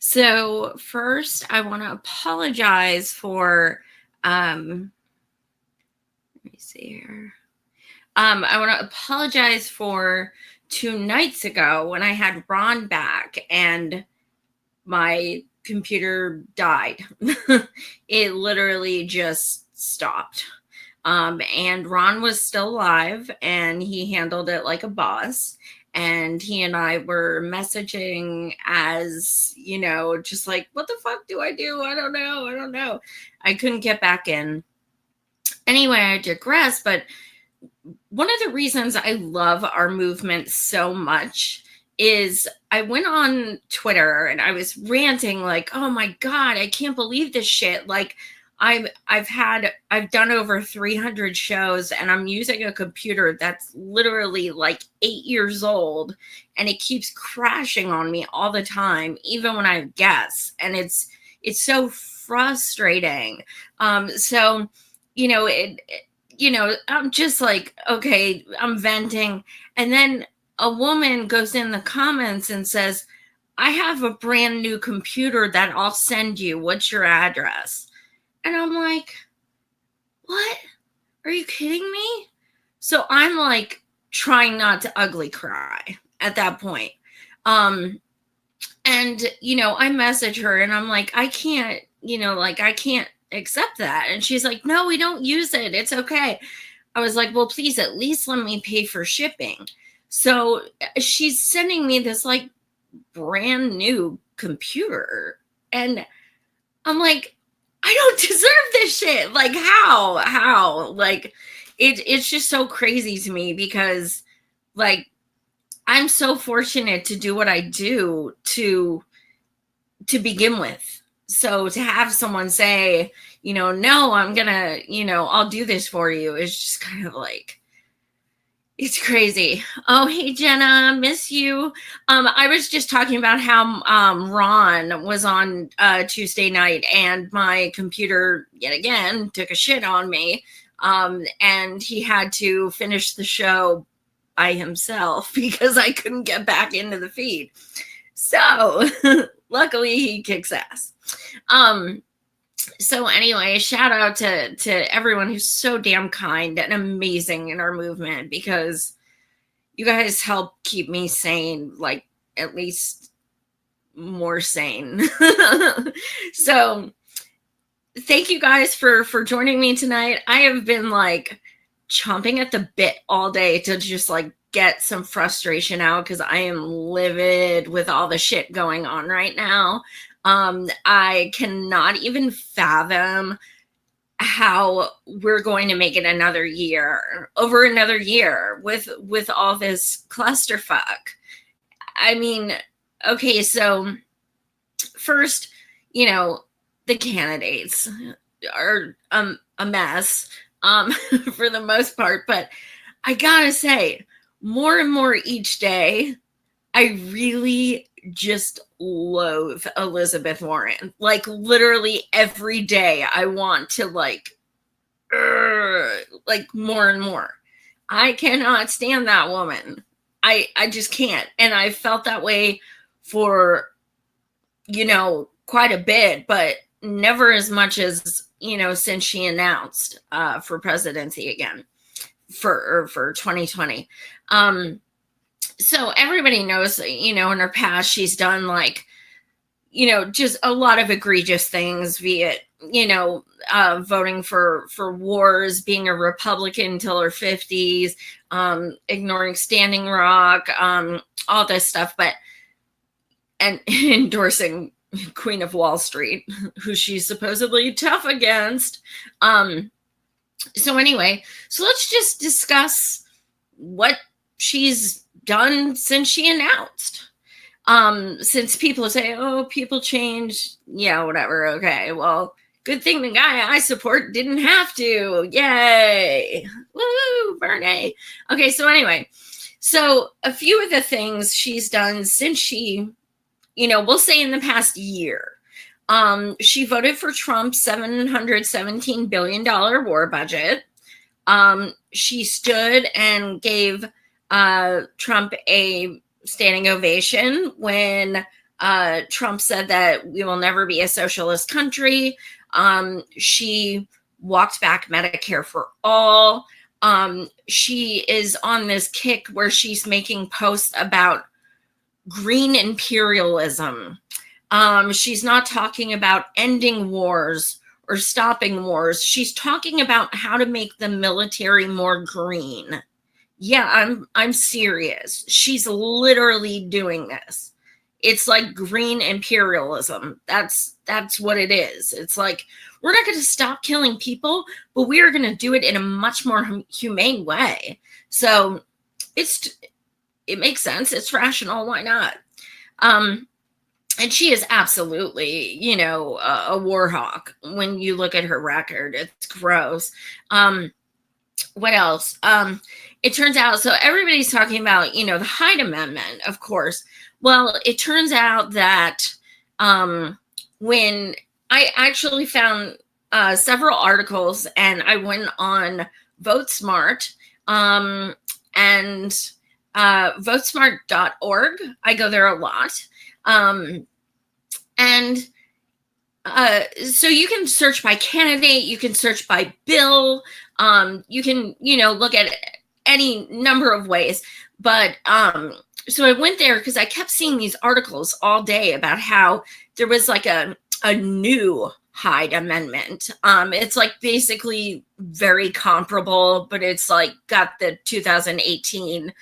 So first, I want to apologize for, let me see here. I want to apologize for 2 nights ago when I had Ron back and my computer died. It literally just stopped. And Ron was still alive and he handled it like a boss. And he and I were messaging as, just like, what the fuck do I do? I don't know. I don't know. I couldn't get back in. Anyway, I digress. But one of the reasons I love our movement so much is I went on Twitter and I was ranting like, oh my God, I can't believe this shit. Like, I've done over 300 shows and I'm using a computer that's literally like 8 years old and it keeps crashing on me all the time, even when I guess. And it's so frustrating. So, I'm just like, okay, I'm venting. And then a woman goes in the comments and says, I have a brand new computer that I'll send you. What's your address? And I'm like, what? Are you kidding me? So I'm like trying not to ugly cry at that point. And, I message her and I'm like, I can't, I can't accept that. And she's like, no, we don't use it. It's okay. I was like, well, please at least let me pay for shipping. So she's sending me this like brand new computer. And I'm like, I don't deserve this shit. Like, how? Like, it's just so crazy to me because, like, I'm so fortunate to do what I do to begin with. So to have someone say, no, I'm gonna, I'll do this for you is just kind of like, it's crazy. Oh, hey, Jenna, miss you. I was just talking about how Ron was on Tuesday night and my computer, yet again, took a shit on me. And he had to finish the show by himself because I couldn't get back into the feed. So luckily he kicks ass. So anyway, shout out to everyone who's so damn kind and amazing in our movement because you guys help keep me sane, like at least more sane. So thank you guys for joining me tonight. I have been like chomping at the bit all day to just like get some frustration out because I am livid with all the shit going on right now. I cannot even fathom how we're going to make it over another year with all this clusterfuck. I mean, okay, so first, the candidates are a mess for the most part, but I gotta say, more and more each day, I really just loathe Elizabeth Warren. Like literally every day I want to like more and more. I cannot stand that woman. I just can't. And I felt that way for, quite a bit, but never as much as, since she announced for presidency again for 2020. So everybody knows, in her past, she's done like, just a lot of egregious things, be it, voting for wars, being a Republican until her 50s, ignoring Standing Rock, all this stuff, and endorsing Queen of Wall Street, who she's supposedly tough against. So anyway, so let's just discuss what she's done since she announced. Since people say, oh, people change. Yeah, whatever. Okay, well, good thing the guy I support didn't have to. Yay. Woo, Bernie. Okay, so anyway, so a few of the things she's done since she, we'll say in the past year, she voted for Trump's $717 billion war budget. She stood and gave Trump a standing ovation when Trump said that we will never be a socialist country. She walked back Medicare for all. She is on this kick where she's making posts about green imperialism. She's not talking about ending wars or stopping wars. She's talking about how to make the military more green. Yeah, I'm serious. She's literally doing this. It's like green imperialism. That's what it is. It's like, we're not going to stop killing people, but we are going to do it in a much more humane way. So it makes sense. It's rational. Why not? And she is absolutely, you know, a war hawk. When you look at her record, it's gross. What else? It turns out, so everybody's talking about, you know, the Hyde Amendment, of course. Well, it turns out that when I actually found several articles, and I went on VoteSmart and votesmart.org. I go there a lot. So you can search by candidate, you can search by bill, you can, you know, look at any number of ways. But so I went there because I kept seeing these articles all day about how there was like a new Hyde Amendment. It's like basically very comparable, but it's like got the 2018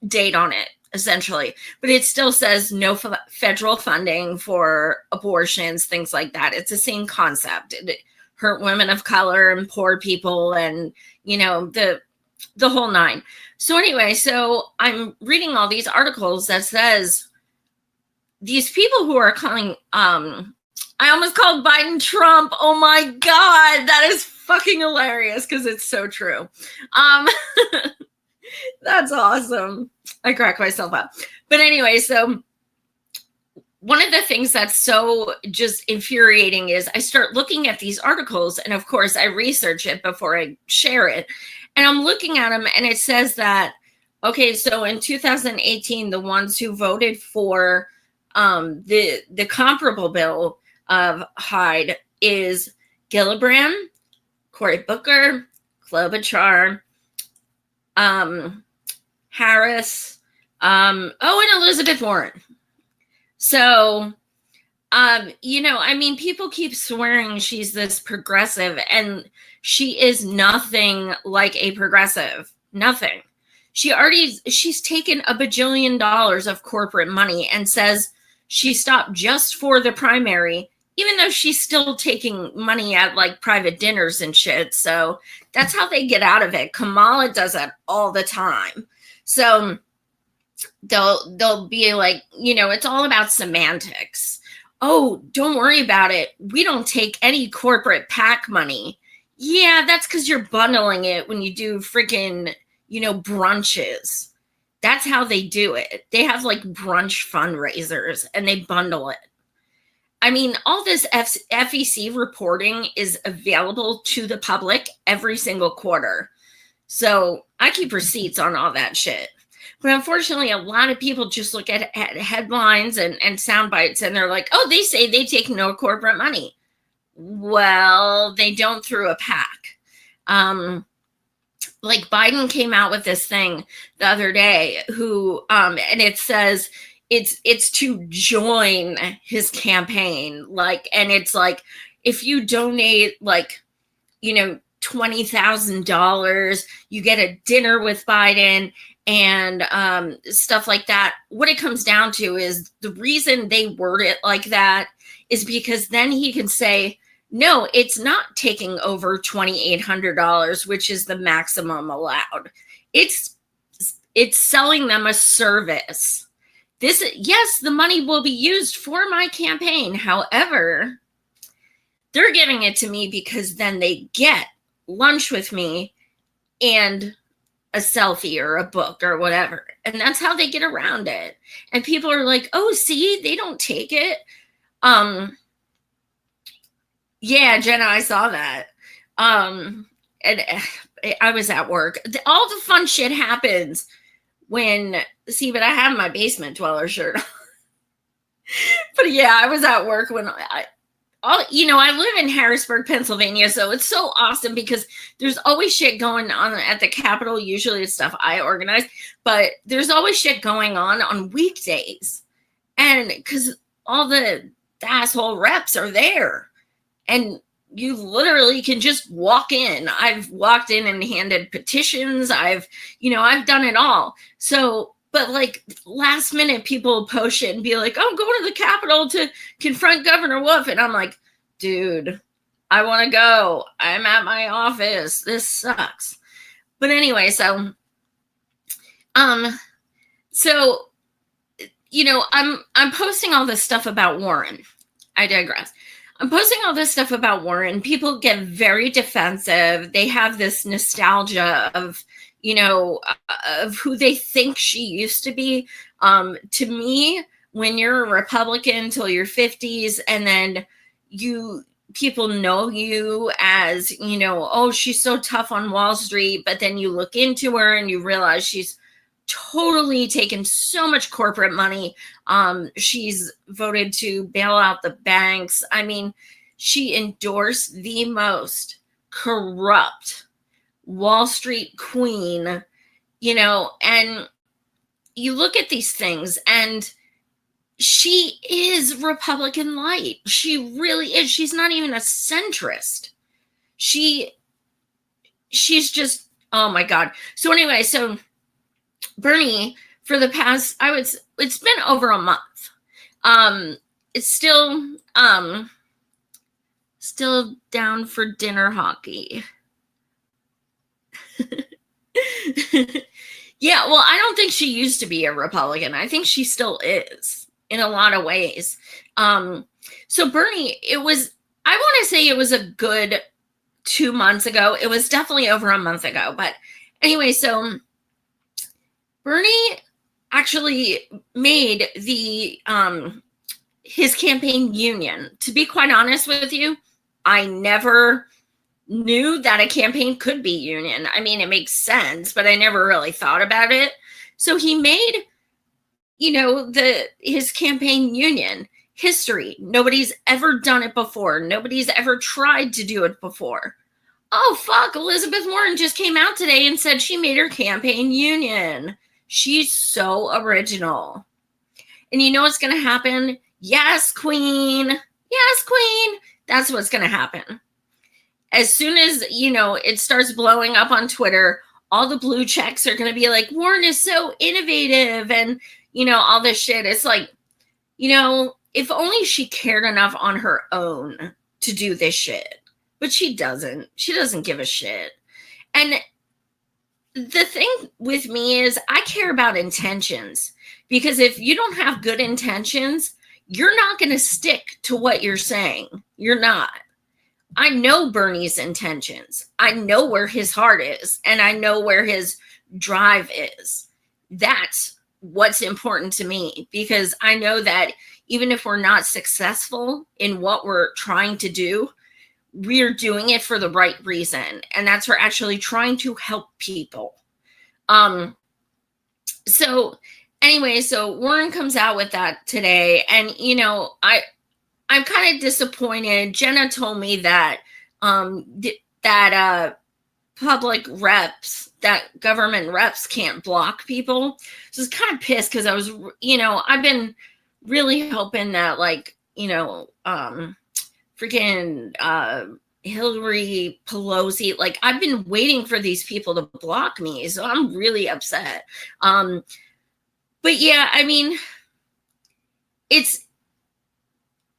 date on it, essentially. But it still says no federal funding for abortions, things like that. It's the same concept. It hurt women of color and poor people, and, you know, the whole nine. So anyway, so I'm reading all these articles that says these people who are calling, I almost called Biden Trump. Oh my God, that is fucking hilarious because it's so true. That's awesome. I crack myself up. But anyway, so one of the things that's so just infuriating is I start looking at these articles, and of course I research it before I share it. And I'm looking at them, and it says that, okay, so in 2018, the ones who voted for the comparable bill of Hyde is Gillibrand, Cory Booker, Klobuchar, Harris, and Elizabeth Warren. So, you know, I mean, people keep swearing she's this progressive, and she is nothing like a progressive. Nothing. She's taken $1 bajillion of corporate money and says she stopped just for the primary, even though she's still taking money at like private dinners and shit. So that's how they get out of it. Kamala does that all the time. So they'll be like, you know, it's all about semantics. Oh, don't worry about it. We don't take any corporate PAC money. Yeah, that's because you're bundling it when you do freaking, you know, brunches. That's how they do it. They have like brunch fundraisers and they bundle it. I mean, all this FEC reporting is available to the public every single quarter. So I keep receipts on all that shit. But unfortunately, a lot of people just look at headlines and sound bites, and they're like, oh, they say they take no corporate money. Well, they don't through a PAC. Like Biden came out with this thing the other day and it says it's to join his campaign. Like, and it's like, if you donate like, you know, $20,000, you get a dinner with Biden and stuff like that. What it comes down to is the reason they word it like that is because then he can say, no, it's not taking over $2,800, which is the maximum allowed. It's selling them a service. Yes, the money will be used for my campaign. However, they're giving it to me because then they get lunch with me and a selfie or a book or whatever. And that's how they get around it. And people are like, oh, see, they don't take it. Yeah, Jenna, I saw that. And I was at work. All the fun shit happens when, see, but I have my basement dweller shirt on. But yeah, I was at work when I live in Harrisburg, Pennsylvania, so it's so awesome because there's always shit going on at the Capitol. Usually it's stuff I organize, but there's always shit going on weekdays. And because all the asshole reps are there, and you literally can just walk in. I've walked in and handed petitions. I've done it all. So, but like last minute people post shit and be like, "I'm going to the Capitol to confront Governor Wolf." And I'm like, dude, I want to go. I'm at my office. This sucks. But anyway, um, so I'm posting all this stuff about Warren. I digress. I'm posting all this stuff about Warren. People get very defensive. They have this nostalgia of, of who they think she used to be. To me, when you're a Republican till your 50s, and then people know you as, oh, she's so tough on Wall Street, but then you look into her and you realize she's totally taken so much corporate money. She's voted to bail out the banks. I mean, she endorsed the most corrupt Wall Street queen, and you look at these things and she is Republican light. She really is. She's not even a centrist. She's just, oh my God. So anyway, Bernie, for the past, it's been over a month. It's still down for dinner hockey. Yeah, well, I don't think she used to be a Republican. I think she still is in a lot of ways. So Bernie, I want to say it was a good 2 months ago. It was definitely over a month ago. But anyway, so Bernie actually made his campaign union. To be quite honest with you, I never knew that a campaign could be union. I mean, it makes sense, but I never really thought about it. So he made, his campaign union history. Nobody's ever done it before. Nobody's ever tried to do it before. Oh, fuck, Elizabeth Warren just came out today and said she made her campaign union. She's so original. And you know what's going to happen? Yes, queen. Yes, queen. That's what's going to happen. As soon as, it starts blowing up on Twitter, all the blue checks are going to be like, Warren is so innovative and, all this shit. It's like, if only she cared enough on her own to do this shit. But she doesn't. She doesn't give a shit. And the thing with me is I care about intentions, because if you don't have good intentions, you're not going to stick to what you're saying. You're not. I know Bernie's intentions. I know where his heart is, and I know where his drive is. That's what's important to me, because I know that even if we're not successful in what we're trying to do, we're doing it for the right reason. And that's for actually trying to help people. So anyway, so Warren comes out with that today. And, I'm kind of disappointed. Jenna told me that, public reps, that government reps can't block people. So I was kind of pissed because I was, I've been really hoping that freaking Hillary Pelosi, I've been waiting for these people to block me. So I'm really upset. But yeah, I mean,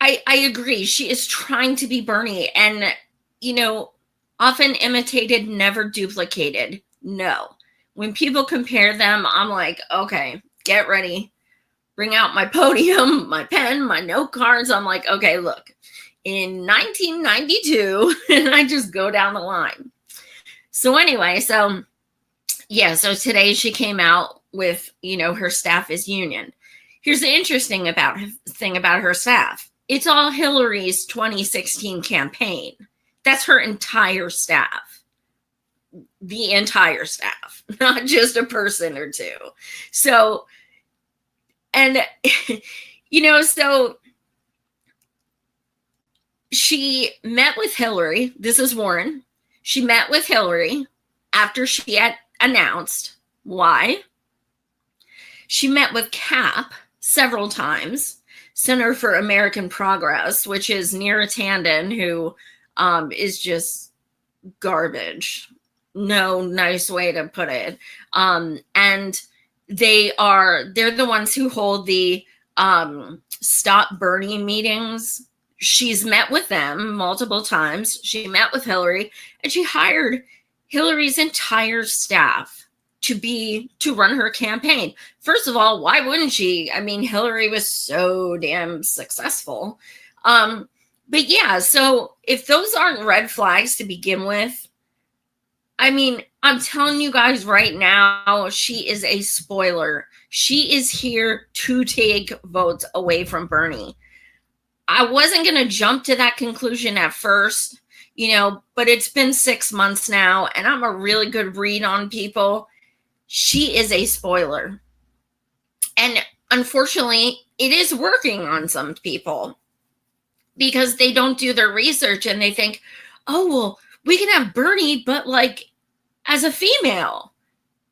I agree. She is trying to be Bernie, and, often imitated, never duplicated. No. When people compare them, I'm like, okay, get ready. Bring out my podium, my pen, my note cards. I'm like, okay, look, in 1992, and I just go down the line. So anyway, so today she came out with, her staff is union. Here's the interesting thing about her staff. It's all Hillary's 2016 campaign. That's her entire staff. The entire staff, not just a person or two. So, and, So she met with Hillary. This is Warren. She met with Hillary after she had announced. Why? She met with Cap several times, Center for American Progress, which is Neera Tanden, who is just garbage. No nice way to put it. And they're the ones who hold the Stop Bernie meetings. She's met with them multiple times. She met with Hillary, and she hired Hillary's entire staff to run her campaign. First of all, why wouldn't she? I mean, Hillary was so damn successful. But yeah, so if those aren't red flags to begin with, I mean, I'm telling you guys right now, she is a spoiler. She is here to take votes away from Bernie. I wasn't going to jump to that conclusion at first, but it's been 6 months now, and I'm a really good read on people. She is a spoiler. And unfortunately, it is working on some people because they don't do their research and they think, oh, well, we can have Bernie, but like as a female.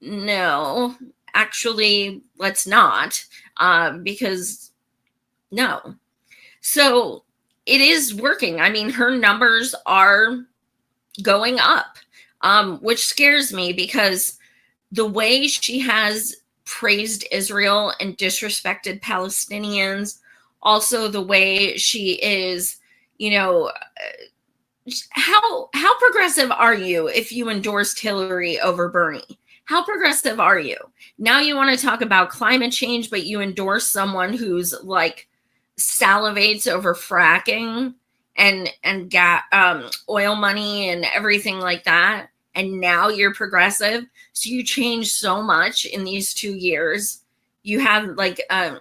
No, actually, let's not, because no. So it is working. I mean, her numbers are going up, which scares me because the way she has praised Israel and disrespected Palestinians, also the way she is, how progressive are you if you endorsed Hillary over Bernie? How progressive are you? Now you want to talk about climate change, but you endorse someone who's like salivates over fracking and oil money and everything like that. And now you're progressive. So you changed so much in these 2 years. You have like, and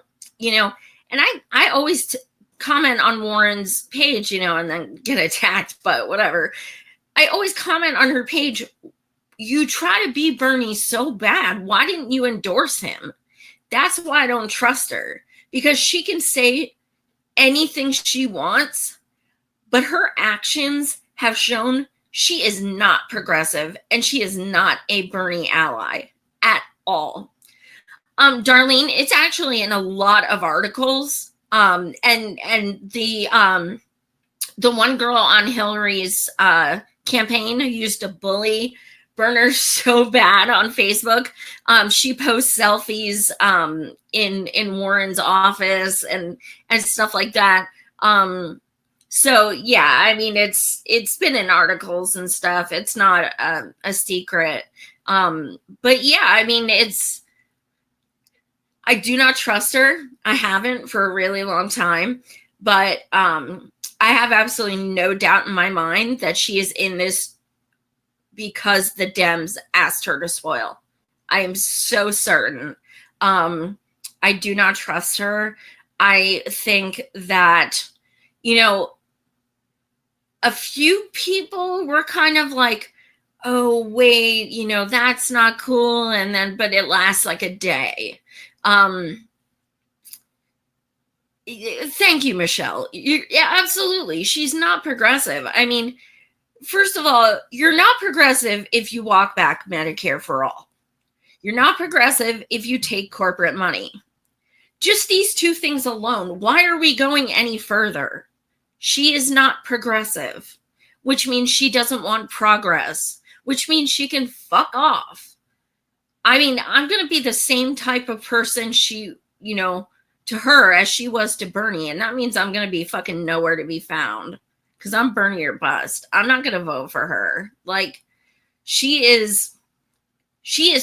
I always comment on Warren's page, and then get attacked, but whatever. I always comment on her page. You try to be Bernie so bad. Why didn't you endorse him? That's why I don't trust her, because she can say anything she wants, but her actions have shown she is not progressive and she is not a Bernie ally at all. Darlene, it's actually in a lot of articles. And the one girl on Hillary's campaign who used to bully Berner so bad on Facebook, she posts selfies in Warren's office and stuff like that. So yeah, I mean, it's been in articles and stuff. It's not a secret. But yeah, I mean, I do not trust her. I haven't for a really long time, but I have absolutely no doubt in my mind that she is in this because the Dems asked her to spoil. I am so certain. I do not trust her. I think that, a few people were kind of like, oh, wait, that's not cool. And then, but it lasts like a day. Thank you, Michelle. Yeah, absolutely. She's not progressive. I mean, first of all, you're not progressive if you walk back Medicare for all. You're not progressive if you take corporate money. Just these two things alone. Why are we going any further? She is not progressive, which means she doesn't want progress, which means she can fuck off. I mean, I'm going to be the same type of person to her as she was to Bernie. And that means I'm going to be fucking nowhere to be found because I'm Bernie or bust. I'm not going to vote for her. Like, she is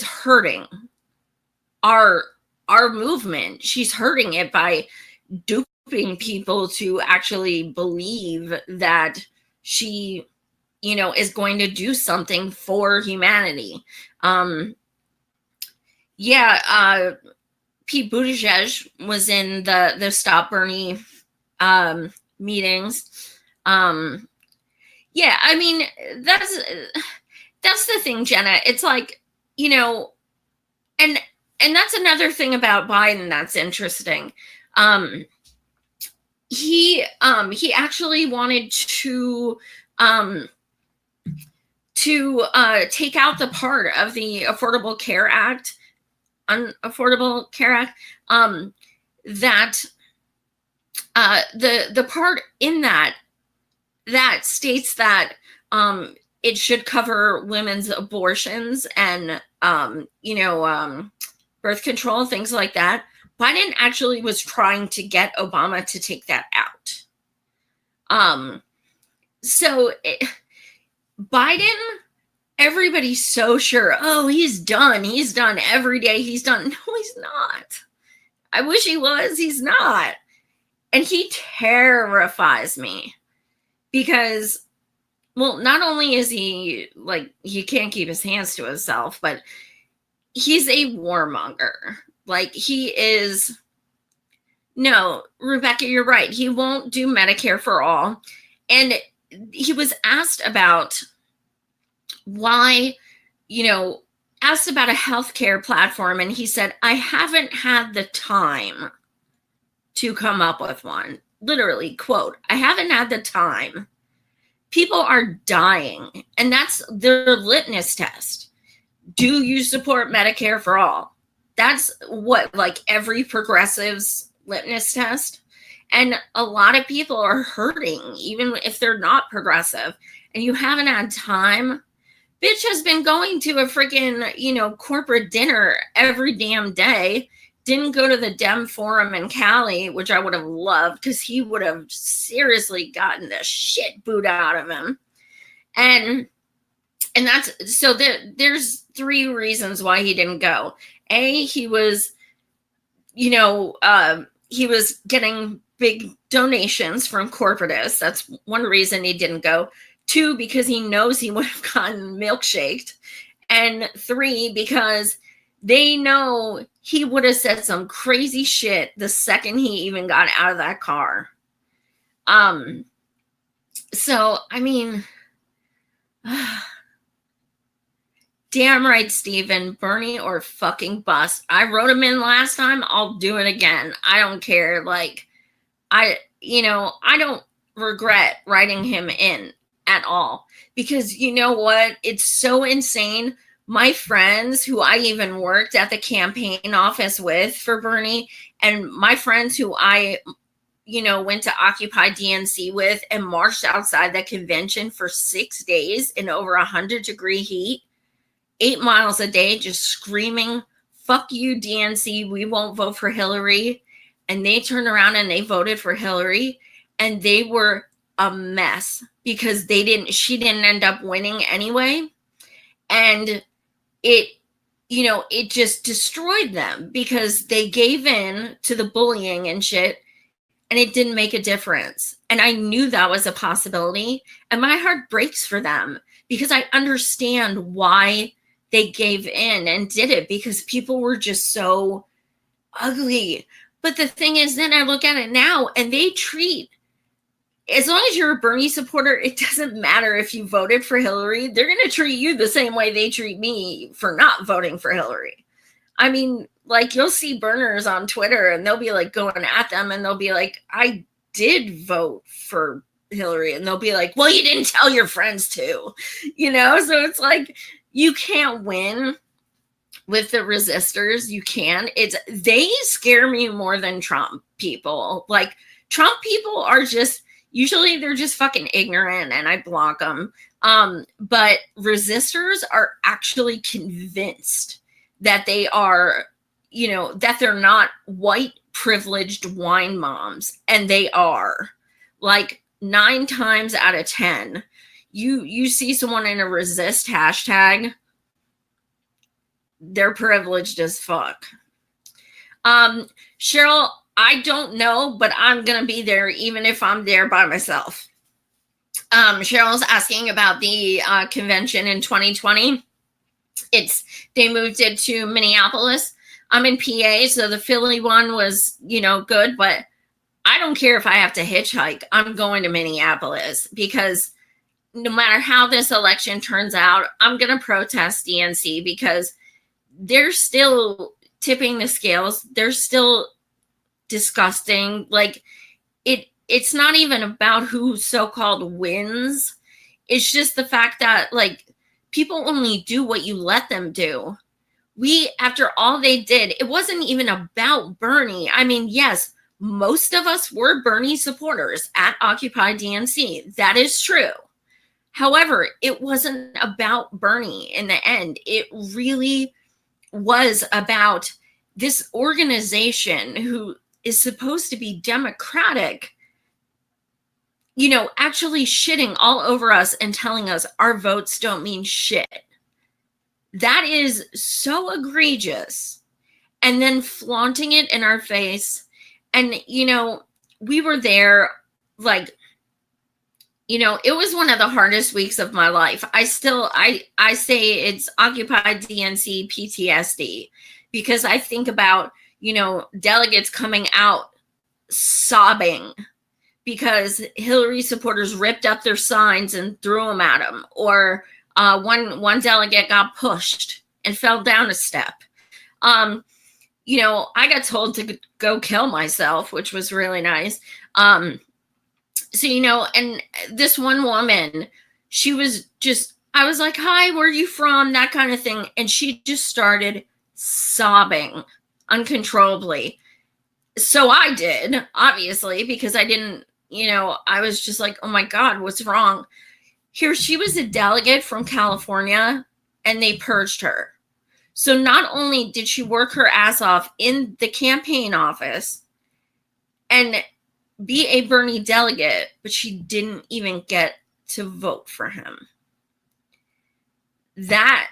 hurting our movement. She's hurting it by duping people to actually believe that she, is going to do something for humanity. Pete Buttigieg was in the Stop Bernie meetings. I mean, that's the thing, Jenna. It's like, and that's another thing about Biden that's interesting. he actually wanted to take out the part of the Affordable Care Act, Unaffordable Care Act, that the part in that states that it should cover women's abortions and birth control, things like that. Biden actually was trying to get Obama to take that out. So Biden, everybody's so sure, oh, he's done every day, he's done. No, he's not. I wish he was. He's not. And he terrifies me because, well, not only is he like, he can't keep his hands to himself, but he's a warmonger. Like, he is. No, Rebecca, you're right. He won't do Medicare for all. And he was asked about why, asked about a healthcare platform, and he said, I haven't had the time to come up with one. Literally, quote, I haven't had the time. People are dying, and that's their litmus test. Do you support Medicare for all? That's what, like, every progressive's litmus test. And a lot of people are hurting, even if they're not progressive, and you haven't had time. Bitch has been going to a freaking, corporate dinner every damn day. Didn't go to the Dem Forum in Cali, which I would have loved, because he would have seriously gotten the shit booed out of him. And that's, so there's 3 reasons why he didn't go. A, he was, he was getting big donations from corporatists. That's one reason he didn't go. 2, because he knows he would have gotten milkshaked. And 3, because they know he would have said some crazy shit the second he even got out of that car. So, I mean, damn right, Steven, Bernie or fucking bust. I wrote him in last time. I'll do it again. I don't care. Like, I don't regret writing him in at all, because you know what? It's so insane. My friends who I even worked at the campaign office with for Bernie, and my friends who I, went to Occupy DNC with and marched outside that convention for 6 days in over 100-degree heat, 8 miles a day, just screaming, fuck you, DNC, we won't vote for Hillary. And they turned around and they voted for Hillary, and they were a mess because she didn't end up winning anyway. And it just destroyed them because they gave in to the bullying and shit, and it didn't make a difference. And I knew that was a possibility, and my heart breaks for them because I understand why they gave in and did it, because people were just so ugly. But the thing is, then I look at it now, and they treat, as long as you're a Bernie supporter, it doesn't matter if you voted for Hillary. They're going to treat you the same way they treat me for not voting for Hillary. I mean, like, you'll see burners on Twitter, and they'll be like going at them, and they'll be like, I did vote for Hillary. And they'll be like, well, you didn't tell your friends to, So it's like, you can't win with the resistors. You can. They scare me more than Trump people. Like, Trump people are just, usually they're just fucking ignorant, and I block them. But resistors are actually convinced that they are, that they're not white privileged wine moms, and they are. Like, 9 times out of 10, you see someone in a resist hashtag, they're privileged as fuck. Cheryl, I don't know, but I'm going to be there even if I'm there by myself. Cheryl's asking about the convention in 2020. They moved it to Minneapolis. I'm in PA, so the Philly one was, good, but I don't care if I have to hitchhike. I'm going to Minneapolis, because no matter how this election turns out, I'm going to protest DNC, because they're still tipping the scales. They're still disgusting. Like, it's not even about who so-called wins. It's just the fact that, like, people only do what you let them do. After all they did, it wasn't even about Bernie. I mean, yes, most of us were Bernie supporters at Occupy DNC. That is true. However, it wasn't about Bernie in the end. It really was about this organization who is supposed to be democratic, actually shitting all over us and telling us our votes don't mean shit. That is so egregious. And then flaunting it in our face. And, we were there, like, it was one of the hardest weeks of my life. I say it's Occupy DNC PTSD, because I think about, delegates coming out sobbing because Hillary supporters ripped up their signs and threw them at them. Or one delegate got pushed and fell down a step. I got told to go kill myself, which was really nice. So, and this one woman, she was just, I was like, hi, where are you from? That kind of thing. And she just started sobbing uncontrollably. So I did, obviously, because I didn't, I was just like, oh my God, what's wrong? Here, she was a delegate from California, and they purged her. So not only did she work her ass off in the campaign office and be a Bernie delegate, but she didn't even get to vote for him. That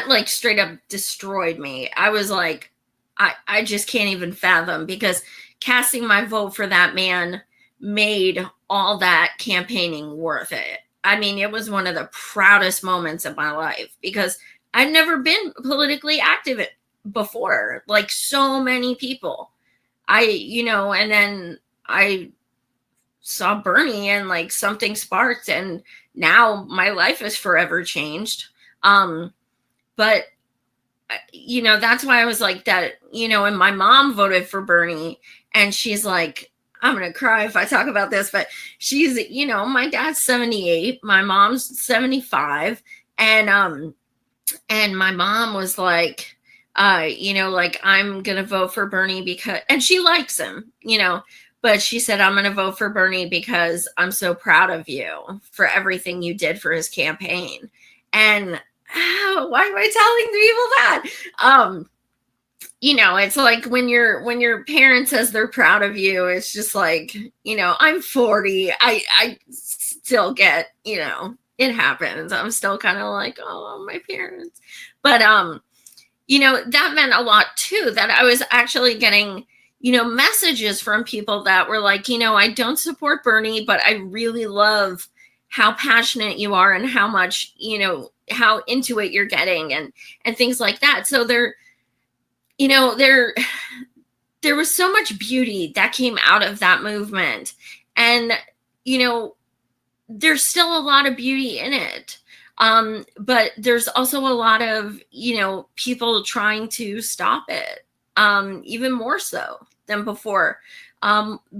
like straight up destroyed me. I was like, I just can't even fathom, because casting my vote for that man made all that campaigning worth it. I mean, it was one of the proudest moments of my life, because I'd never been politically active before, like so many people. And then I saw Bernie, and like something sparked, and now my life is forever changed. But that's why I was like that, and my mom voted for Bernie, and she's like, I'm going to cry if I talk about this, but she's, my dad's 78, my mom's 75. And my mom was like, like, I'm going to vote for Bernie because, and she likes him, but she said, I'm going to vote for Bernie because I'm so proud of you for everything you did for his campaign. And why am I telling people that? It's like when your parent says they're proud of you, it's just like, I'm 40. I still get, it happens. I'm still kind of like, oh, my parents. But, that meant a lot too, that I was actually getting, messages from people that were like, I don't support Bernie, but I really love how passionate you are and how much, how into it you're getting and things like that. So there was so much beauty that came out of that movement. And, there's still a lot of beauty in it. But there's also a lot of, people trying to stop it, even more so than before.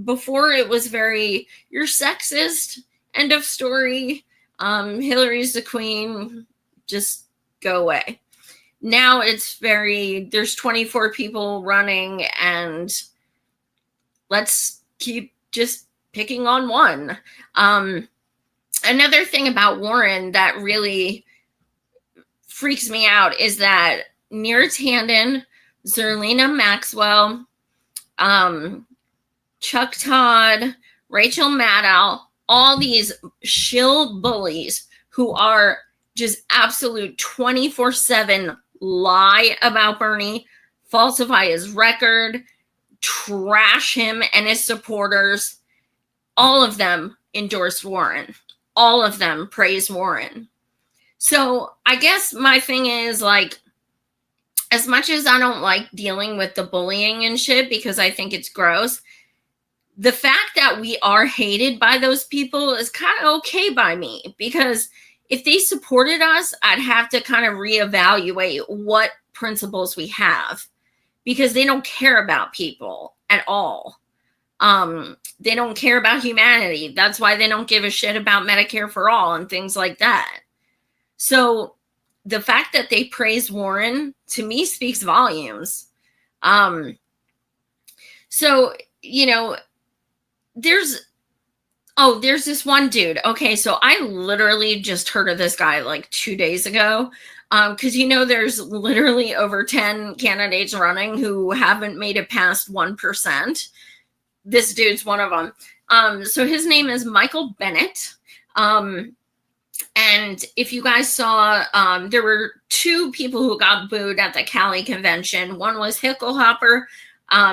Before it was very, you're sexist, end of story. Hillary's the queen, just go away. Now it's there's 24 people running, and let's keep just picking on one. Another thing about Warren that really freaks me out is that Neera Tanden, Zerlina Maxwell, Chuck Todd, Rachel Maddow, all these shill bullies who are just absolute 24/7 lie about Bernie, falsify his record, trash him and his supporters. All of them endorsed Warren. All of them praise Warren. So I guess my thing is, like, as much as I don't like dealing with the bullying and shit because I think it's gross, the fact that we are hated by those people is kind of okay by me, because if they supported us, I'd have to kind of reevaluate what principles we have, because they don't care about people. at all. They don't care about humanity. That's why they don't give a shit about Medicare for all and things like that. So the fact that they praise Warren, to me, speaks volumes. So, you know, there's this one dude. Okay, so I literally just heard of this guy like 2 days ago. Because, you know, there's literally over 10 candidates running who haven't made it past 1%. This dude's one of them. So his name is Michael Bennett. And if you guys saw, there were 2 people who got booed at the Cali convention. One was Hicklehopper,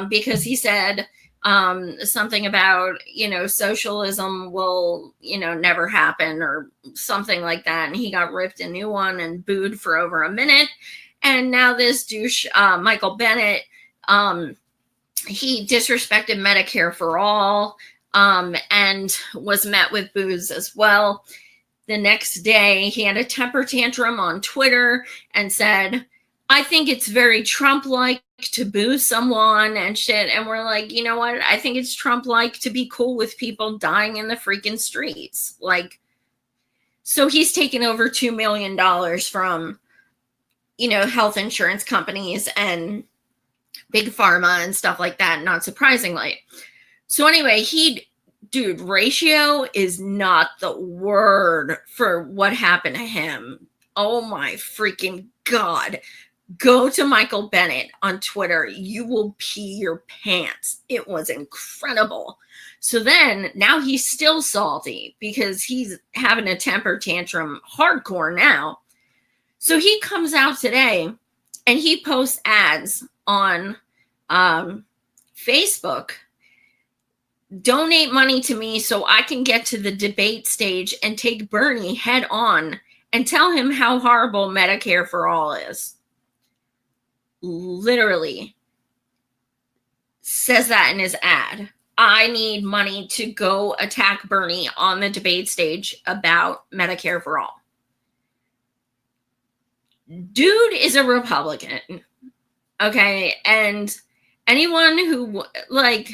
because he said something about, you know, socialism will, you know, never happen or something like that. And he got ripped a new one and booed for over a minute. And now this douche, Michael Bennett, he disrespected Medicare for all, and was met with boos as well. The next day, he had a temper tantrum on Twitter and said, I think it's very Trump-like to boo someone and shit. And we're like, you know what? I think it's Trump-like to be cool with people dying in the freaking streets. Like, so he's taken over $2 million from, you know, health insurance companies and big pharma and stuff like that, not surprisingly. So anyway, dude, ratio is not the word for what happened to him. Oh my freaking God. Go to Michael Bennett on Twitter. You will pee your pants. It was incredible. So then now he's still salty because he's having a temper tantrum hardcore now. So he comes out today and he posts ads on Facebook. Donate money to me so I can get to the debate stage and take Bernie head on and tell him how horrible Medicare for all is. Literally says that in his ad. I need money to go attack Bernie on the debate stage about Medicare for all. Dude is a Republican. Okay. And anyone who like,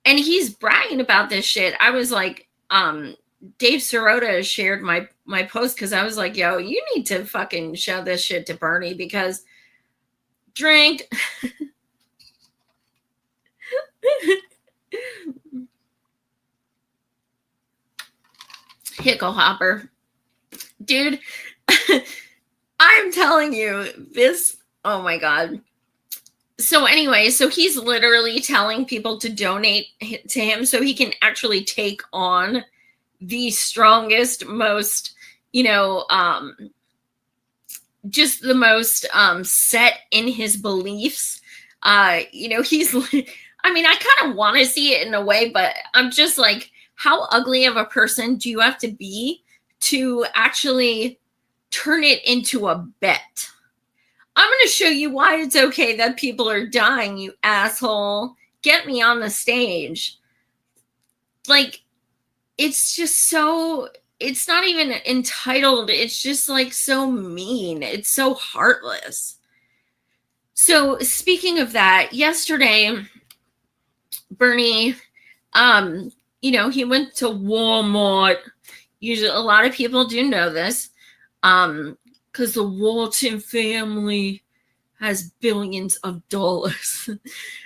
and he's bragging about this shit. I was like, Dave Sirota shared my post because I was like, yo, you need to fucking show this shit to Bernie because drink. Hicklehopper. Dude, I'm telling you this. Oh my God. So anyway, so he's literally telling people to donate to him so he can actually take on the strongest, most, you know, just the most set in his beliefs. You know, he's, I mean, I kind of want to see it in a way, but I'm just like, how ugly of a person do you have to be to actually turn it into a bet? I'm going to show you why it's okay that people are dying, you asshole. Get me on the stage. Like, it's just so, it's not even entitled. It's just like so mean. It's so heartless. So speaking of that, yesterday, Bernie, you know, he went to Walmart. Usually a lot of people do know this. Because the Walton family has billions of dollars.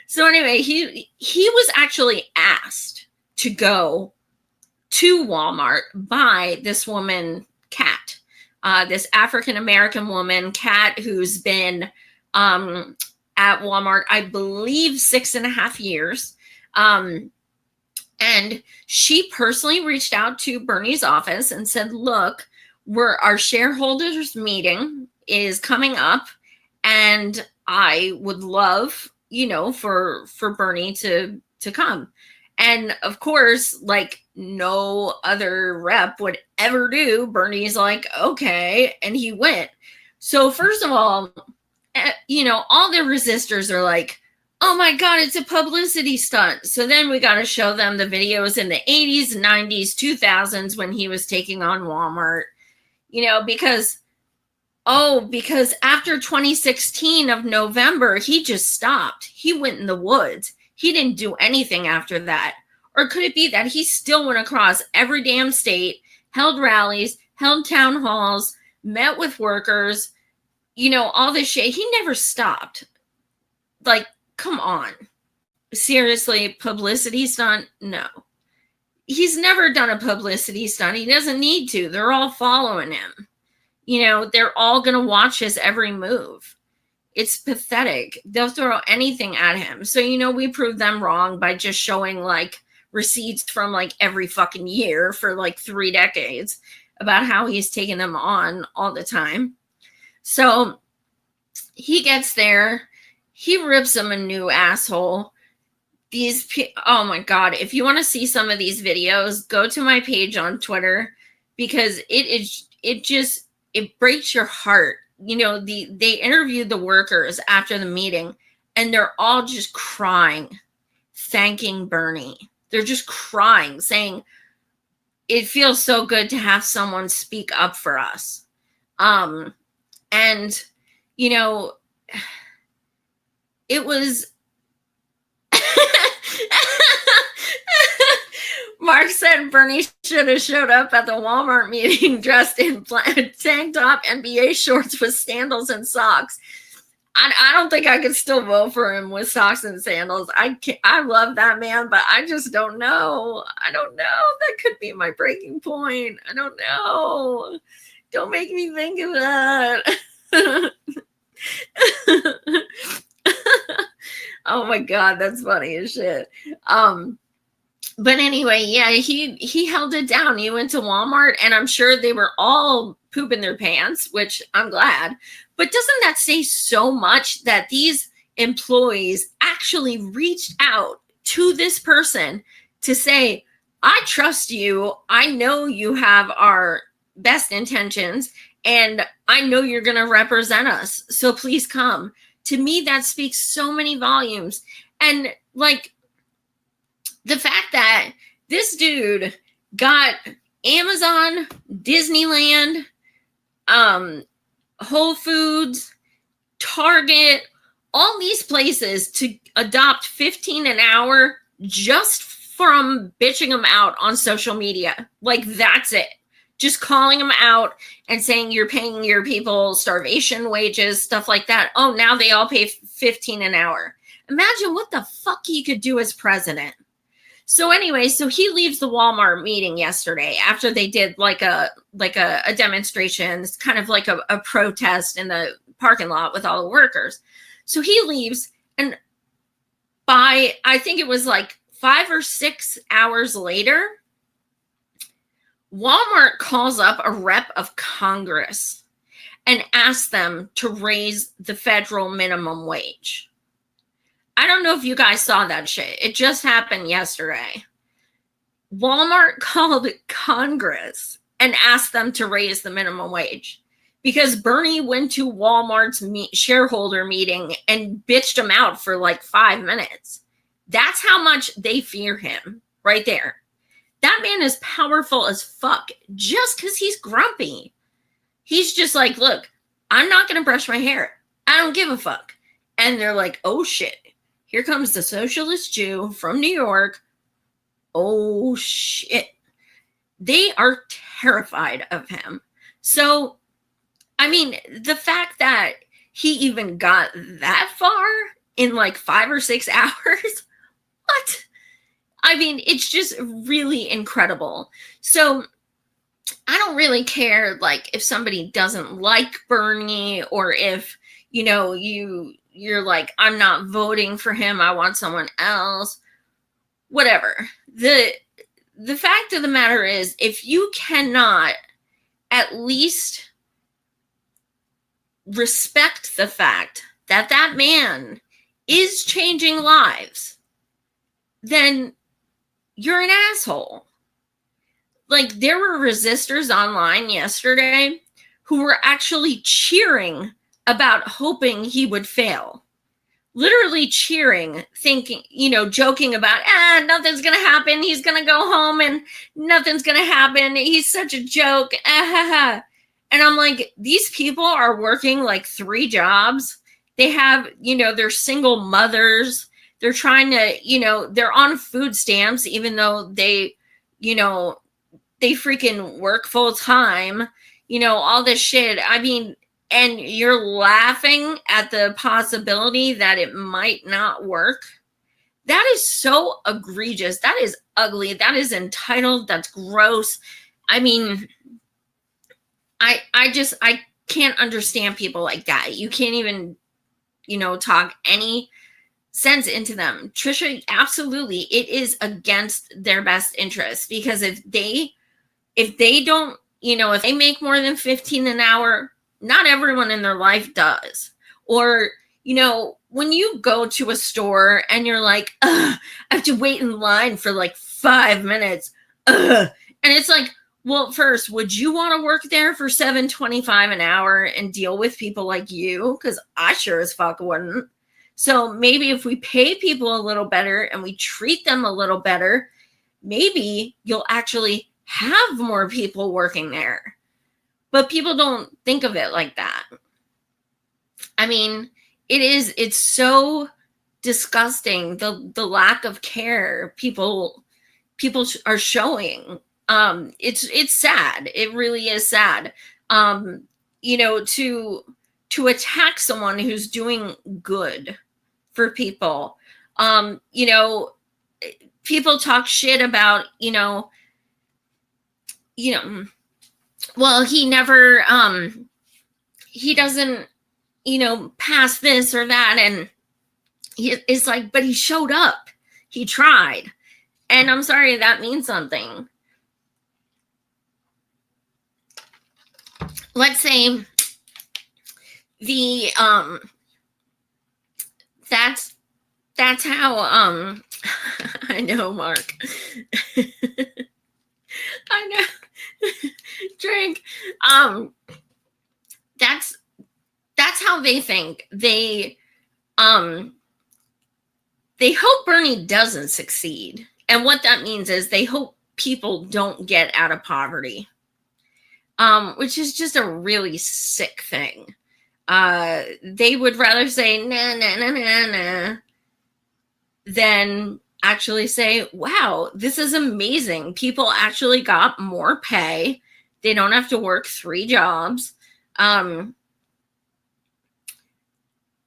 So anyway, he was actually asked to go to Walmart by this woman, Kat, this African-American woman, Kat, who's been at Walmart, I believe, 6.5 years. And she personally reached out to Bernie's office and said, look, our shareholders meeting is coming up and I would love, you know, for Bernie to come. And of course, like no other rep would ever do, Bernie's like, okay. And he went. So first of all, you know, all the resistors are like, oh my God, it's a publicity stunt. So then we got to show them the videos in the 80s, 90s, 2000s when he was taking on Walmart. You know, because after 2016 of November, he just stopped. He went in the woods. He didn't do anything after that. Or could it be that he still went across every damn state, held rallies, held town halls, met with workers, all this shit. He never stopped. Like, come on. Seriously, publicity stunt? No. He's never done a publicity stunt. He doesn't need to. They're all following him. They're all going to watch his every move. It's pathetic. They'll throw anything at him. So, we proved them wrong by just showing like receipts from like every fucking year for like 3 decades about how he's taking them on all the time. So he gets there. He rips him a new asshole. Oh my God. If you want to see some of these videos, go to my page on Twitter, because it breaks your heart. They interviewed the workers after the meeting, and they're all just crying, thanking Bernie. They're just crying, saying, it feels so good to have someone speak up for us. And, it was, Mark said Bernie should have showed up at the Walmart meeting dressed in tank top, NBA shorts with sandals and socks. I don't think I could still vote for him with socks and sandals. I love that man, but I just don't know. I don't know. That could be my breaking point. I don't know. Don't make me think of that. Oh my God, that's funny as shit. But anyway, yeah, he held it down. He went to Walmart, and I'm sure they were all pooping their pants, which I'm glad. But doesn't that say so much that these employees actually reached out to this person to say, I trust you. I know you have our best intentions, and I know you're going to represent us. So please come. To me, that speaks so many volumes. And like, the fact that this dude got Amazon, Disneyland, Whole Foods, Target, all these places to adopt 15 an hour just from bitching them out on social media. Like, that's it. Just calling them out and saying you're paying your people starvation wages, stuff like that. Oh, now they all pay 15 an hour. Imagine what the fuck he could do as president. So anyway, so he leaves the Walmart meeting yesterday after they did like a demonstration. It's kind of like a protest in the parking lot with all the workers. So he leaves, and by, I think it was like 5 or 6 hours later, Walmart calls up a rep of Congress and asks them to raise the federal minimum wage. I don't know if you guys saw that shit. It just happened yesterday. Walmart called Congress and asked them to raise the minimum wage because Bernie went to Walmart's shareholder meeting and bitched him out for like 5 minutes. That's how much they fear him right there. That man is powerful as fuck just because he's grumpy. He's just like, look, I'm not going to brush my hair. I don't give a fuck. And they're like, oh shit. Here comes the socialist Jew from New York. Oh, shit. They are terrified of him. So, I mean, the fact that he even got that far in like 5 or 6 hours, what? I mean, it's just really incredible. So, I don't really care, like, if somebody doesn't like Bernie or if, you're like, I'm not voting for him. I want someone else. Whatever. The fact of the matter is, if you cannot at least respect the fact that that man is changing lives, then you're an asshole. Like, there were resistors online yesterday who were actually cheering about hoping he would fail. Literally cheering, thinking, joking about, nothing's going to happen. He's going to go home and nothing's going to happen. He's such a joke. And I'm like, these people are working like 3 jobs. They have, they're single mothers. They're trying to, they're on food stamps, even though they, they freaking work full time, all this shit. I mean, and you're laughing at the possibility that it might not work. That is so egregious. That is ugly. That is entitled. That's gross. I mean, I can't understand people like that. You can't even, talk any sense into them. Trisha, absolutely, it is against their best interest, because if they don't, if they make more than 15 an hour, not everyone in their life does. Or, when you go to a store and you're like, I have to wait in line for like 5 minutes. And it's like, well, first, would you want to work there for $7.25 an hour and deal with people like you? Because I sure as fuck wouldn't. So maybe if we pay people a little better and we treat them a little better, maybe you'll actually have more people working there. But people don't think of it like that. I mean, it's so disgusting, the lack of care people are showing. It's sad. It really is sad. To attack someone who's doing good for people. People talk shit about, well, he never, he doesn't, pass this or that. And it's like, but he showed up. He tried. And I'm sorry, that means something. Let's say that's how, I know, Mark. I know. Drink. That's how they think. They hope Bernie doesn't succeed. And what that means is they hope people don't get out of poverty. Which is just a really sick thing. They would rather say nah than actually say, wow, this is amazing. People actually got more pay. They don't have to work 3 jobs.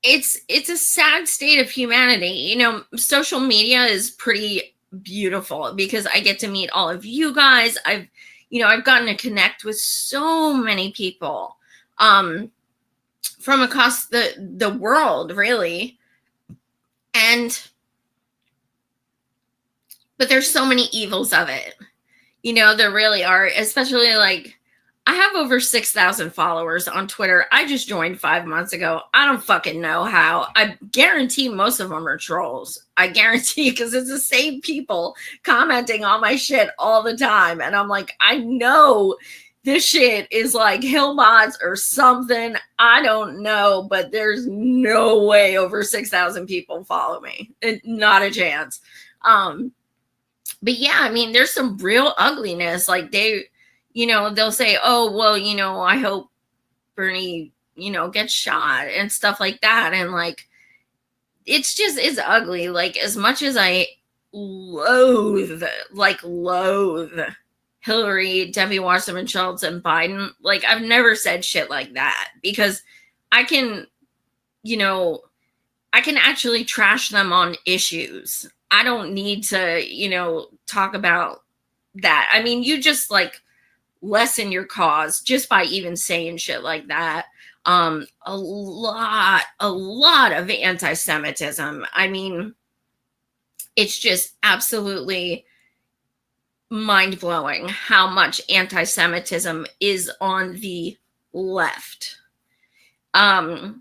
It's a sad state of humanity. Social media is pretty beautiful because I get to meet all of you guys. I've gotten to connect with so many people from across the world, really. But there's so many evils of it. There really are, especially like I have over 6,000 followers on Twitter. I just joined 5 months ago. I don't fucking know how. I guarantee most of them are trolls. I guarantee, because it's the same people commenting on my shit all the time. And I'm like, I know this shit is like hilbots or something. I don't know, but there's no way over 6,000 people follow me. Not a chance. But yeah, I mean, there's some real ugliness. Like they'll say, oh, well, I hope Bernie, gets shot and stuff like that. And like, it's ugly. Like, as much as I loathe Hillary, Debbie Wasserman Schultz, and Biden, like, I've never said shit like that because I can actually trash them on issues. I don't need to, talk about that. I mean, you just like lessen your cause just by even saying shit like that. A lot of anti-Semitism. I mean, it's just absolutely mind-blowing how much anti-Semitism is on the left. I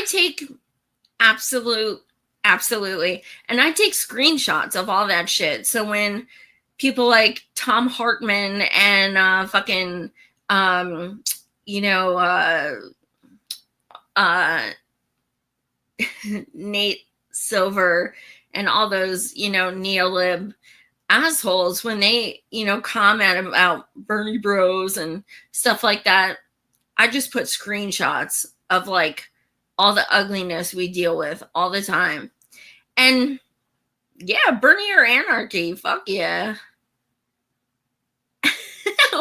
take absolutely. And I take screenshots of all that shit. So when people like Tom Hartman and Nate Silver and all those, neolib assholes, when they, comment about Bernie bros and stuff like that, I just put screenshots of like all the ugliness we deal with all the time. And yeah, Bernie or anarchy. Fuck yeah.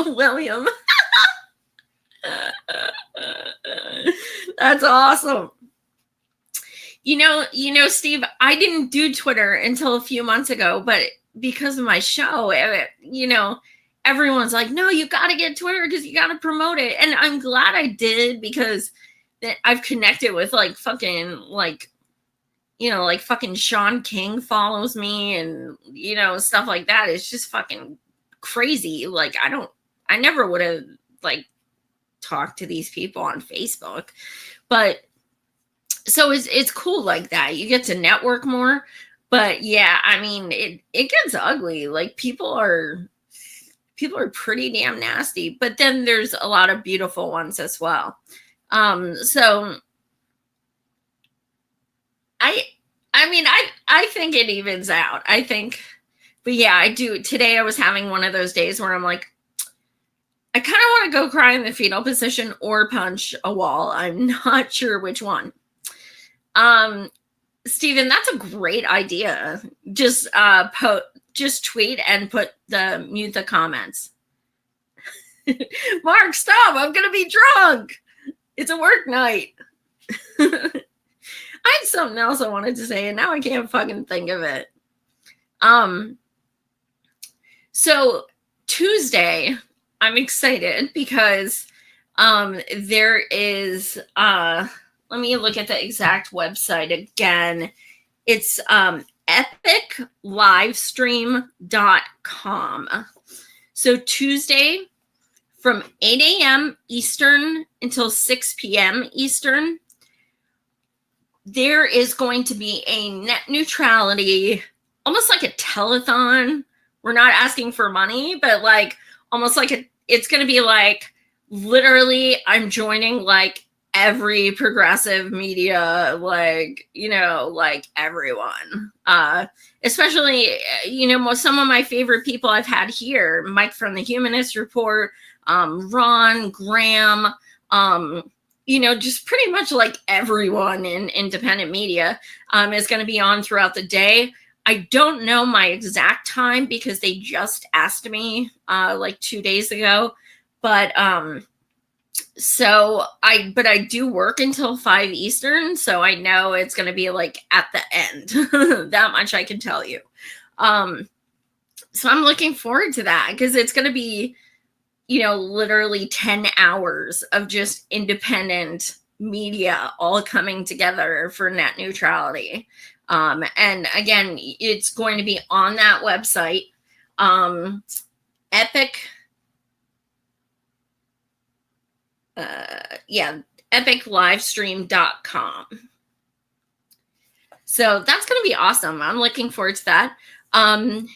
William. That's awesome. Steve, I didn't do Twitter until a few months ago, but because of my show, everyone's like, no, you got to get Twitter because you got to promote it. And I'm glad I did, because I've connected with fucking Sean King follows me, and stuff like that. It's just fucking crazy. I never would have talked to these people on Facebook, but so it's cool like that. You get to network more. But yeah, I mean, it gets ugly. People are pretty damn nasty, but then there's a lot of beautiful ones as well. So I think it evens out. I think, but yeah, I do. Today I was having one of those days where I'm like, I kind of want to go cry in the fetal position or punch a wall. I'm not sure which one. Steven, that's a great idea. Just tweet and mute the comments. Mark, stop. I'm going to be drunk. It's a work night. I had something else I wanted to say, and now I can't fucking think of it. So Tuesday, I'm excited because there is let me look at the exact website again. It's epiclivestream.com. So Tuesday from 8 a.m. Eastern until 6 p.m. Eastern, there is going to be a net neutrality, almost like a telethon. We're not asking for money, but almost it's going to be literally I'm joining every progressive media, everyone, especially, some of my favorite people I've had here, Mike from the Humanist Report, Ron, Graham, just pretty much everyone in independent media is going to be on throughout the day. I don't know my exact time because they just asked me 2 days ago, but I do work until 5 Eastern, so I know it's going to be at the end. That much I can tell you. So I'm looking forward to that because it's going to be, literally 10 hours of just independent media all coming together for net neutrality. And again, it's going to be on that website, epiclivestream.com. So that's going to be awesome. I'm looking forward to that. And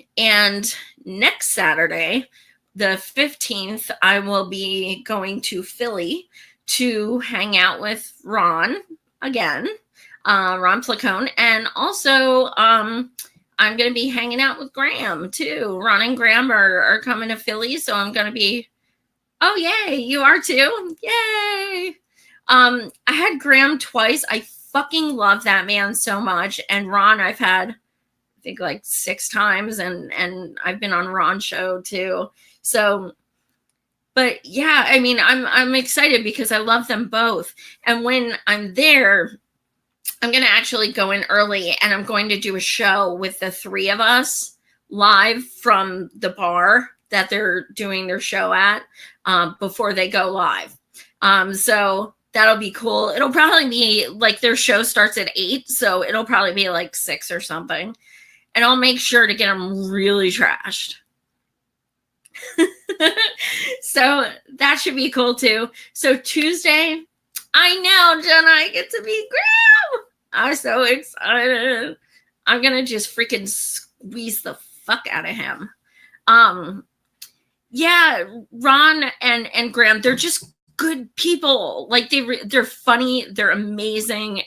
next Saturday, the 15th, I will be going to Philly to hang out with Ron again, Ron Placone. And also, I'm going to be hanging out with Graham too. Ron and Graham are coming to Philly. So I'm going to be, oh, yay. You are too. Yay. I had Graham twice. I fucking love that man so much. And Ron, I've had, I think 6 times, and I've been on Ron's show too. So, but yeah, I mean, I'm excited because I love them both. And when I'm there, I'm going to actually go in early, and I'm going to do a show with the 3 of us live from the bar that they're doing their show at before they go live. So that'll be cool. It'll probably be their show starts at 8, so it'll probably be 6 or something. And I'll make sure to get them really trashed. So that should be cool too. So Tuesday, I know, Jenna, I get to be Graham. I'm so excited. I'm gonna just freaking squeeze the fuck out of him. Yeah, Ron and Graham, they're just good people. They're funny, they're amazing,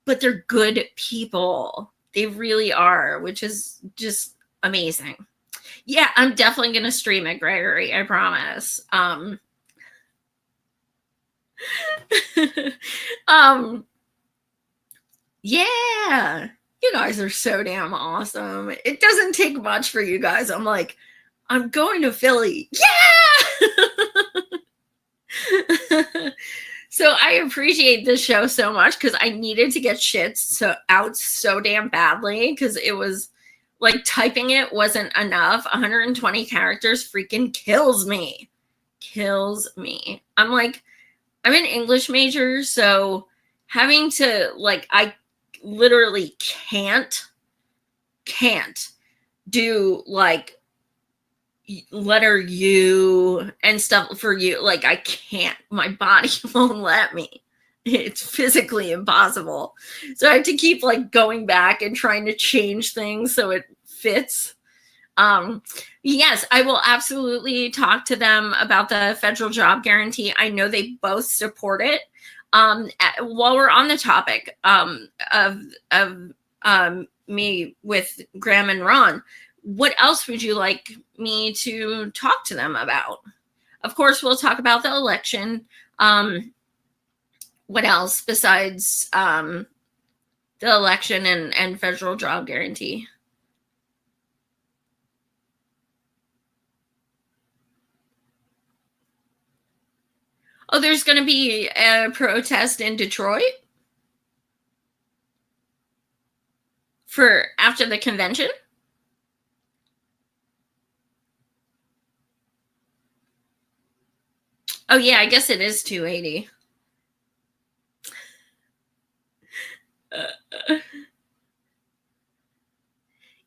but they're good people. They really are, which is just amazing. Yeah, I'm definitely going to stream it, Gregory. I promise. Yeah. You guys are so damn awesome. It doesn't take much for you guys. I'm like, I'm going to Philly. Yeah. So I appreciate this show so much because I needed to get shit out so damn badly because it was like typing it wasn't enough. 120 characters freaking kills me. Kills me. I'm like, I'm an English major, so having to like, I literally can't do like letter U and stuff for you. Like, I can't, my body won't let me. It's physically impossible. So I have to keep like going back and trying to change things so it fits. Yes, I will absolutely talk to them about the federal job guarantee. I know they both support it. While we're on the topic of me with Graham and Ron, what else would you like me to talk to them about? Of course, we'll talk about the election. What else besides the election and federal job guarantee? Oh, there's going to be a protest in Detroit for after the convention. Oh yeah, I guess it is 280.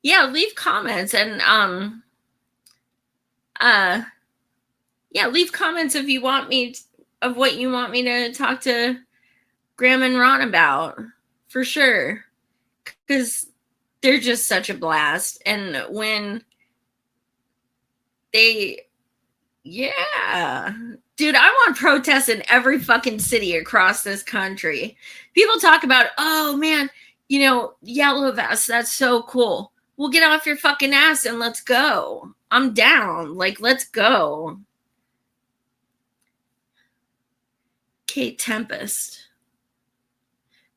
Yeah, leave comments and yeah, leave comments if you want me of what you want me to talk to Graham and Ron about, for sure, because they're just such a blast. And when they, yeah, dude, I want protests in every fucking city across this country. People talk about, oh man, you know, yellow vests, that's so cool. Well, get off your fucking ass and let's go. I'm down. Like, let's go. Kate Tempest.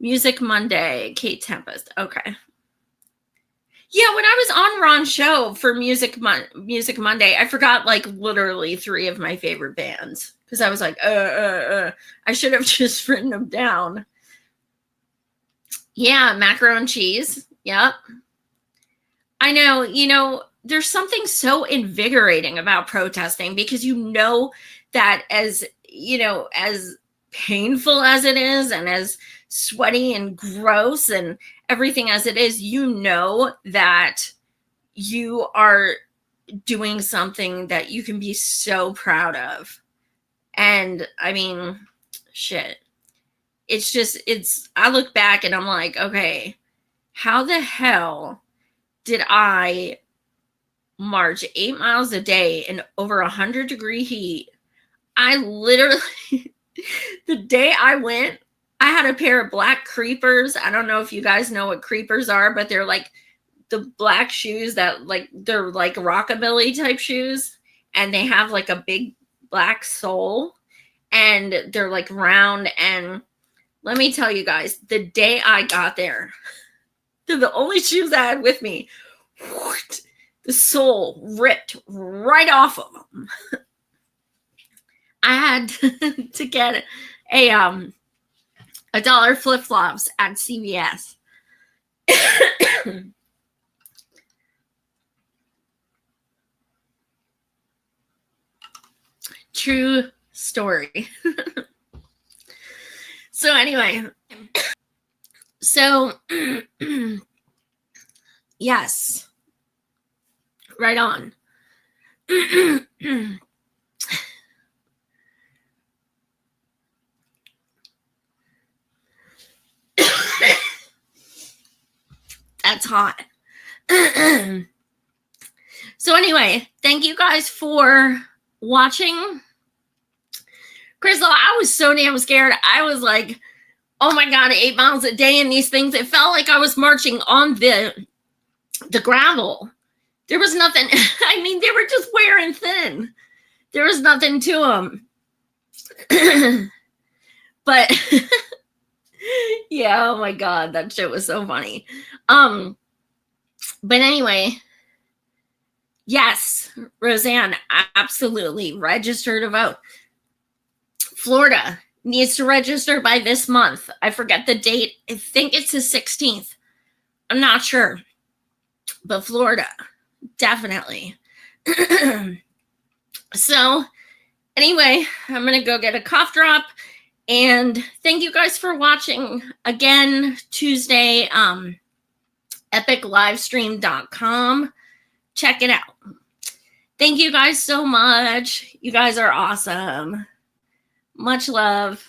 Music Monday, Kate Tempest. Okay. Yeah, when I was on Ron's show for Music Monday, I forgot like literally 3 of my favorite bands because I was like, I should have just written them down. Yeah, macaroni and cheese. Yep. I know, you know, there's something so invigorating about protesting because you know that as, you know, as painful as it is and as sweaty and gross and everything as it is, you know that you are doing something that you can be so proud of. And I mean, shit. It's just, I look back and I'm like, okay, how the hell did I march 8 miles a day in over 100-degree heat? I literally, the day I went, I had a pair of black creepers. I don't know if you guys know what creepers are, but they're like the black shoes that like, they're like rockabilly type shoes. And they have like a big black sole and they're like round. And let me tell you guys, the day I got there, they're the only shoes I had with me. The sole ripped right off of them. I had to get $1 flip-flops at CVS. True story. So anyway, so yes, right on. That's hot. So anyway, thank you guys for watching. Crystal, I was so damn scared. I was like, oh my God, 8 miles a day in these things. It felt like I was marching on the gravel. There was nothing. I mean, they were just wearing thin. There was nothing to them. But Yeah, oh my God, that shit was so funny. But anyway, yes, Roseanne, absolutely register to vote. Florida needs to register by this month. I forget the date. I think it's the 16th. I'm not sure. But Florida, definitely. So, anyway, I'm going to go get a cough drop. And thank you guys for watching again Tuesday, epiclivestream.com. Check it out. Thank you guys so much. You guys are awesome. Much love.